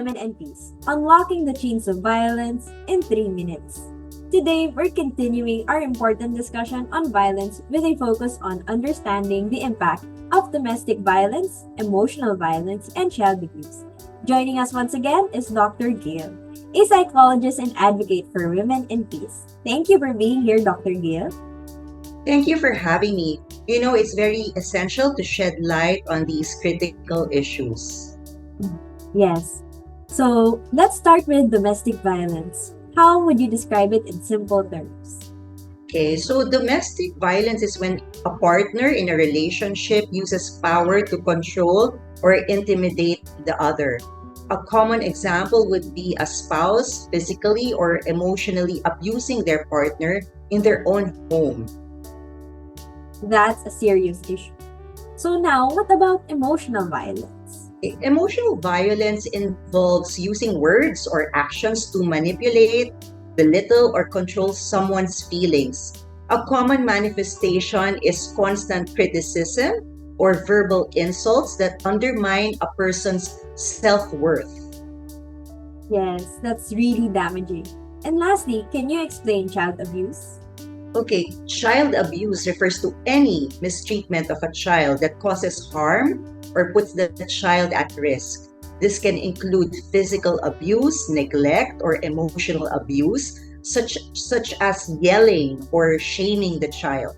Women and Peace, Unlocking the Chains of Violence in 3 Minutes. Today, we're continuing our important discussion on violence with a focus on understanding the impact of domestic violence, emotional violence, and child abuse. Joining us once again is Dr. Gail, a psychologist and advocate for women in peace. Thank you for being here, Dr. Gail. Thank you for having me. It's very essential to shed light on these critical issues. Yes. So, let's start with domestic violence. How would you describe it in simple terms? Okay, so domestic violence is when a partner in a relationship uses power to control or intimidate the other. A common example would be a spouse physically or emotionally abusing their partner in their own home. That's a serious issue. So, now what about emotional violence? Emotional violence involves using words or actions to manipulate, belittle, or control someone's feelings. A common manifestation is constant criticism or verbal insults that undermine a person's self-worth. Yes, that's really damaging. And lastly, can you explain child abuse? Okay, child abuse refers to any mistreatment of a child that causes harm or puts the child at risk. This can include physical abuse, neglect, or emotional abuse, such as yelling or shaming the child.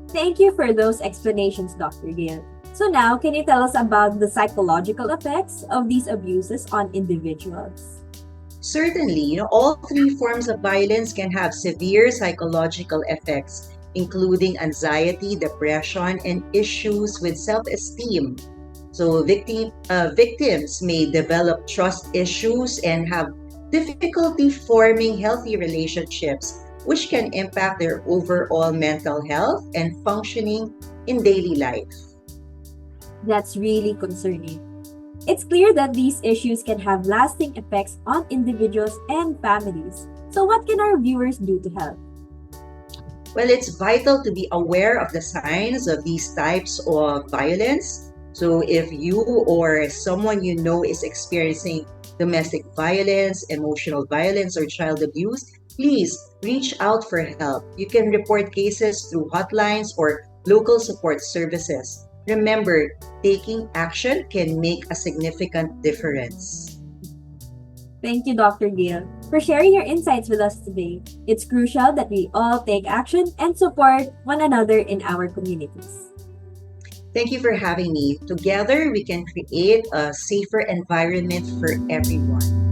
Thank you for those explanations, Dr. Gail. So now, can you tell us about the psychological effects of these abuses on individuals? Certainly, all three forms of violence can have severe psychological effects, including anxiety, depression, and issues with self-esteem. So victims may develop trust issues and have difficulty forming healthy relationships, which can impact their overall mental health and functioning in daily life. That's really concerning. It's clear that these issues can have lasting effects on individuals and families. So, what can our viewers do to help? Well, it's vital to be aware of the signs of these types of violence. So, if you or someone you know is experiencing domestic violence, emotional violence, or child abuse, please reach out for help. You can report cases through hotlines or local support services. Remember, taking action can make a significant difference. Thank you, Dr. Gail, for sharing your insights with us today. It's crucial that we all take action and support one another in our communities. Thank you for having me. Together, we can create a safer environment for everyone.